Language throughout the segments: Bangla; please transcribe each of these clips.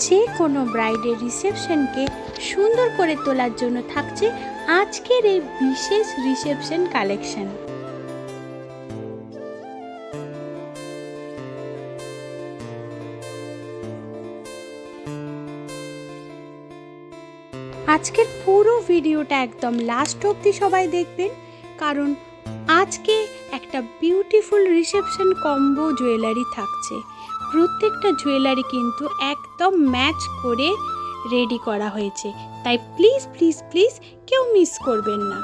যে কোনো ব্রাইডের রিসেপশনকে সুন্দর করে তোলার জন্য থাকছে আজকের এই বিশেষ রিসেপশন কালেকশন। আজকের পুরো ভিডিওটা একদম লাস্ট অবধি সবাই দেখবেন, কারণ আজকে একটা বিউটিফুল রিসেপশন কম্বো জুয়েলারি থাকছে। প্রত্যেকটা জুয়েলারি কিন্তু একদম ম্যাচ করে রেডি করা হয়েছে, তাই প্লিজ প্লিজ প্লিজ কেউ মিস করবেন না।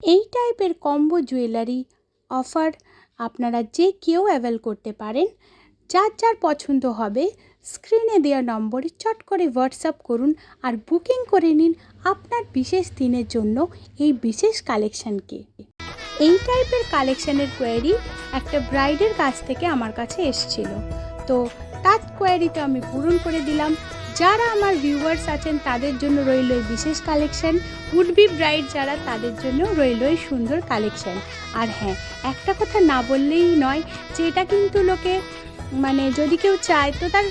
এই টাইপের কম্বো জুয়েলারি অফার আপনারা যে কেউ অ্যাভেল করতে পারেন। যার যার পছন্দ হবে স্ক্রিনে দেওয়া নম্বরে চট করে হোয়াটসঅ্যাপ করুন আর বুকিং করে নিন আপনার বিশেষ দিনের জন্য এই বিশেষ কালেকশানকে। এই টাইপের কালেকশানের কোয়ারি একটা ব্রাইডের কাছ থেকে আমার কাছে এসেছিল, তো তার কোয়ারিটা আমি পূরণ করে দিলাম। যারা আমার ভিউয়ার্স আছেন তাদের জন্য রইল এই বিশেষ কালেকশান, উড বি ব্রাইড যারা তাদের জন্য রইল এই সুন্দর কালেকশান। আর হ্যাঁ, একটা কথা না বললেই নয় যে এটা কিন্তু লোকে যদি কেউ চায় তো তার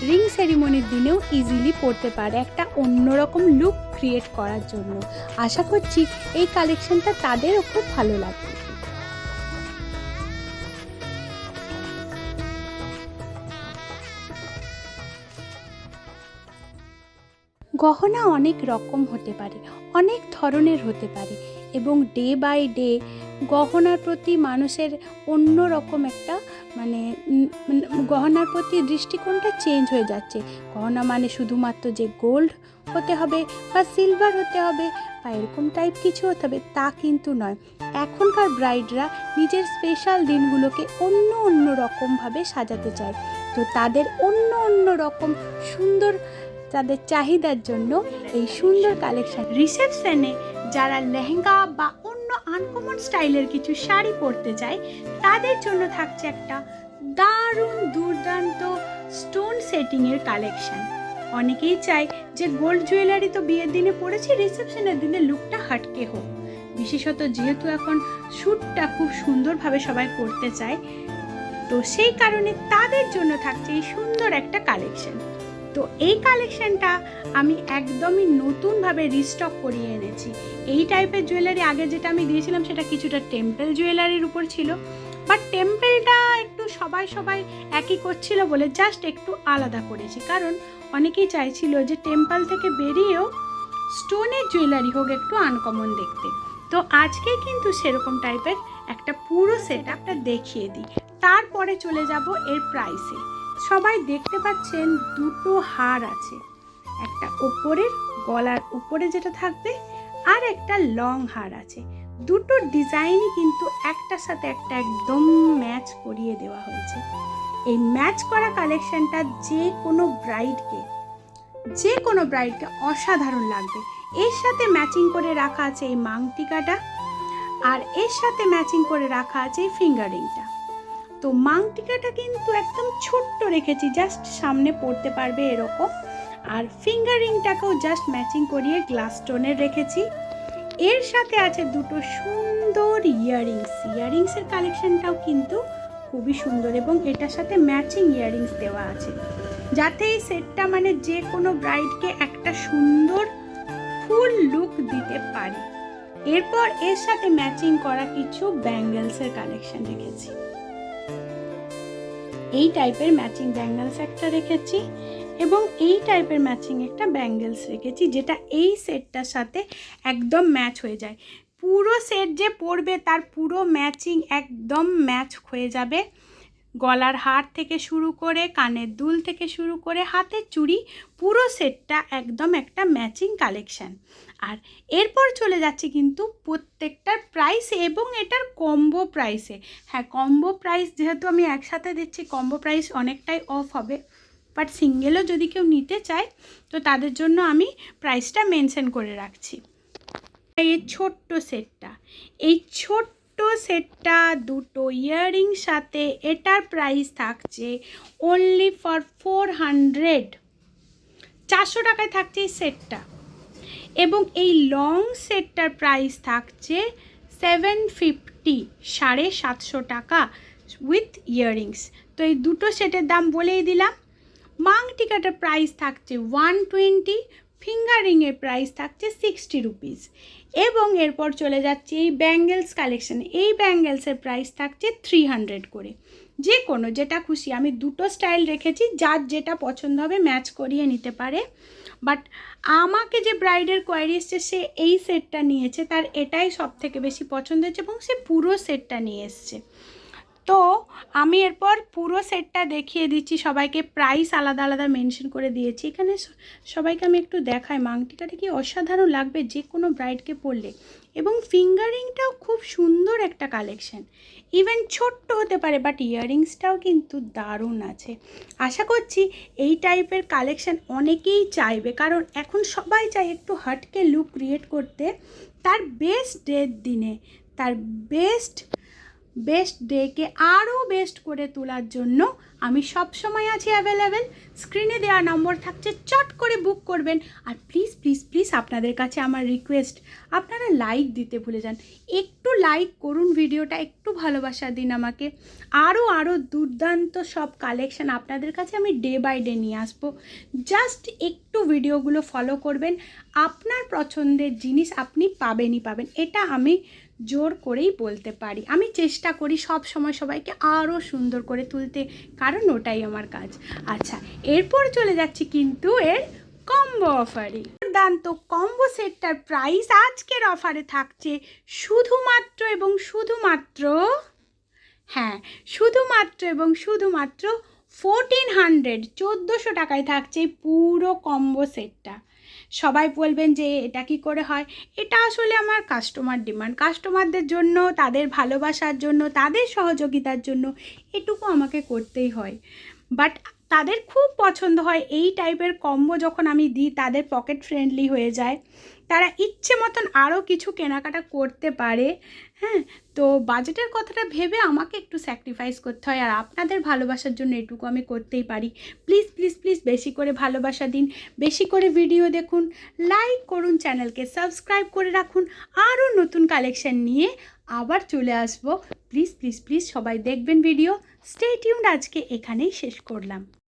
রিং সেরিমনির দিনেও ইজিলি পরতে পারে একটা অন্যরকম লুক ক্রিয়েট করার জন্য। আশা করছি এই কালেকশনটা তাদেরও খুব ভালো লাগবে। গহনা অনেক রকম হতে পারে, অনেক ধরনের হতে পারে, এবং ডে বাই ডে গহনার প্রতি মানুষের অন্য রকম একটা গহনার প্রতি দৃষ্টিকোণটা চেঞ্জ হয়ে যাচ্ছে। গহনা শুধুমাত্র যে গোল্ড হতে হবে বা সিলভার হতে হবে বা এরকম টাইপ কিছু হতে হবে তা কিন্তু নয়। এখনকার ব্রাইডরা নিজের স্পেশাল দিনগুলোকে অন্য অন্য রকমভাবে সাজাতে চায়, তো তাদের অন্য অন্য রকম সুন্দর তাদের চাহিদার জন্য এই সুন্দর কালেকশন। রিসেপশনে যারা লেহেঙ্গা বা অন্য আনকমন স্টাইলের কিছু শাড়ি পরতে চায় তাদের জন্য থাকছে একটা দারুণ দুর্দান্ত স্টোন সেটিংয়ের কালেকশন। অনেকেই চায় যে গোল্ড জুয়েলারি তো বিয়ের দিনে পরেছি, রিসেপশনের দিনে লুকটা হাটকে হোক, বিশেষত যেহেতু এখন শ্যুটটা খুব সুন্দরভাবে সবাই করতে চায়, তো সেই কারণে তাদের জন্য থাকছে এই সুন্দর একটা কালেকশন। তো এই কালেকশনটা আমি একদমই নতুনভাবে রিস্টক করিয়ে এনেছি। এই টাইপের জুয়েলারি আগে যেটা আমি দিয়েছিলাম সেটা কিছুটা টেম্পল জুয়েলারির উপর ছিল, বাট টেম্পলটা একটু সবাই একই করছিল বলে জাস্ট একটু আলাদা করেছি, কারণ অনেকেই চাইছিল যে টেম্পল থেকে বেরিয়েও স্টোনের জুয়েলারি হোক একটু আনকমন দেখতে। তো আজকে কিন্তু সেরকম টাইপের একটা পুরো সেট আপটা দেখিয়ে দিই, তারপরে চলে যাব এর প্রাইসে। সবাই দেখতে পাচ্ছেন দুটো হার আছে, একটা ওপরের গলার উপরে যেটা থাকবে আর একটা লং হার আছে। দুটো ডিজাইনই কিন্তু একটার সাথে একটা একদম ম্যাচ করিয়ে দেওয়া হয়েছে। এই ম্যাচ করা কালেকশনটা যে কোনো ব্রাইডকে অসাধারণ লাগবে। এর সাথে ম্যাচিং করে রাখা আছে এই মাংটিকাটা, আর এর সাথে ম্যাচিং করে রাখা আছে এই ফিঙ্গারিংটা। তো মাংটিকাটা কিন্তু একদম ছোট্ট রেখেছি, জাস্ট সামনে পড়তে পারবে এরকম, আর ফিঙ্গারিংটাকেও জাস্ট ম্যাচিং করিয়ে গ্লাস স্টোনের রেখেছি। এর সাথে আছে দুটো সুন্দর ইয়াররিংসের কালেকশনটাও কিন্তু খুবই সুন্দর, এবং এটার সাথে ম্যাচিং ইয়াররিংস দেওয়া আছে, যাতে এই সেটটা যে কোনো ব্রাইডকে একটা সুন্দর ফুল লুক দিতে পারে। এরপর এর সাথে ম্যাচিং করা কিছু ব্যাঙ্গেলসের কালেকশন রেখেছি। এই টাইপের ম্যাচিং ব্যাঙ্গেলস একটা রেখেছি এবং এই টাইপের ম্যাচিং একটা ব্যাঙ্গেলস রেখেছি, যেটা এই সেটটার সাথে একদম ম্যাচ হয়ে যায়। পুরো সেট যে পরবে তার পুরো ম্যাচিং একদম ম্যাচ হয়ে যাবে। গলার হার থেকে শুরু করে কানের দুল থেকে শুরু করে হাতের চুড়ি, পুরো সেটটা একদম একটা ম্যাচিং কালেকশান। আর এরপর চলে যাচ্ছে কিন্তু প্রত্যেকটার প্রাইসে এবং এটার কম্বো প্রাইসে। হ্যাঁ, কম্বো প্রাইস যেহেতু আমি একসাথে দিচ্ছি, কম্বো প্রাইস অনেকটাই অফ হবে, বাট সিঙ্গেলও যদি কেউ নিতে চায় তো তাদের জন্য আমি প্রাইসটা মেনশন করে রাখছি। এই ছোট্ট সেটটা দুটো ইয়াররিং সাথে এটার প্রাইস থাকছে অনলি ফর 400 টাকায় থাকছে এই সেটটা। এবং এই লং সেটটার প্রাইস থাকছে 750, 750 টাকা উইথ ইয়াররিংস। তো এই দুটো সেটের দাম বলেই দিলাম। মাং টিকাটার প্রাইস থাকছে 120, ফিঙ্গারিংয়ের প্রাইস থাকছে 60 রুপিস। এবং এরপর চলে যাচ্ছে এই ব্যাঙ্গেলস কালেকশানে। এই ব্যাঙ্গেলসের প্রাইস থাকছে 300 করে। যে কোনো যেটা খুশি, আমি দুটো স্টাইল রেখেছি, যার যেটা পছন্দ হবে ম্যাচ করিয়ে নিতে পারে। বাট আমাকে যে ব্রাইডের কোয়ারি এসছে সে এই সেটটা নিয়েছে, তার এটাই সব থেকে বেশি পছন্দ হয়েছে এবং সে পুরো সেটটা নিয়ে এসছে। তো আমি এরপর পুরো সেটটা দেখিয়ে দিচ্ছি সবাইকে, প্রাইস আলাদা আলাদা মেনশন করে দিয়েছি। এখানে সবাইকে আমি একটু দেখাই মাংটিকাটা কি অসাধারণ লাগবে যে কোনো ব্রাইডকে পরলে। এবং ফিঙ্গারিংটাও খুব সুন্দর একটা কালেকশন, ইভেন ছোট্ট হতে পারে বাট ইয়াররিংসটাও কিন্তু দারুণ আছে। আশা করছি এই টাইপের কালেকশন অনেকেই চাইবে, কারণ এখন সবাই চায় একটু হটকে লুক ক্রিয়েট করতে তার বেস্ট ডের দিনে, তার বেস্ট ডেকে আরও বেস্ট করে তোলার জন্য আমি সব সময় আছি অ্যাভেলেবেল। স্ক্রিনে দেওয়া নম্বর থাকছে, চট করে বুক করবেন। আর প্লিজ প্লিজ প্লিজ আপনাদের কাছে আমার রিকোয়েস্ট, আপনারা লাইক দিতে ভুলে যান, একটু লাইক করুন ভিডিওটা, একটু ভালোবাসা দিন আমাকে। আরও দুর্দান্ত সব কালেকশান আপনাদের কাছে আমি ডে বাই ডে নিয়ে আসবো। জাস্ট একটু ভিডিওগুলো ফলো করবেন, আপনার পছন্দের জিনিস আপনি পাবেনই পাবেন, এটা আমি জোর করেই বলতে পারি। আমি চেষ্টা করি সব সময় সবাইকে আরও সুন্দর করে তুলতে, কারণ ওটাই আমার কাজ। আচ্ছা, এরপর চলে যাচ্ছি কিন্তু এর কম্বো অফারে। দুর্দান্ত কম্বো সেটটার প্রাইস আজকের অফারে থাকছে শুধুমাত্র এবং শুধুমাত্র, হ্যাঁ শুধুমাত্র এবং শুধুমাত্র 1400, 1400 টাকায় থাকছে পুরো কম্বো সেটটা। সবাই বলবেন যে এটা কি করে হয়, এটা আসলে আমার কাস্টমার ডিমান্ড, কাস্টমারদের জন্য, তাদের ভালোবাসার জন্য, তাদের সহযোগিতার জন্য এটুকু আমাকে করতেই হয়। বাট তাদের খুব পছন্দ হয় এই টাইপের কম্বো, যখন আমি দিই তাদের পকেট ফ্রেন্ডলি হয়ে যায়, তারা ইচ্ছে মতন আরও কিছু কেনাকাটা করতে পারে। হ্যাঁ, তো বাজেটের কথাটা ভেবে আমাকে একটু স্যাক্রিফাইস করতে হয়, আর আপনাদের ভালোবাসার জন্য এটুকু আমি করতেই পারি। প্লিজ প্লিজ প্লিজ বেশি করে ভালোবাসা দিন, বেশি করে ভিডিও দেখুন, লাইক করুন, চ্যানেলকে সাবস্ক্রাইব করে রাখুন। আরও নতুন কালেকশন নিয়ে আবার চলে আসবো। প্লিজ প্লিজ প্লিজ সবাই দেখবেন ভিডিও। স্টে টিউনড, আজকে এখানেই শেষ করলাম।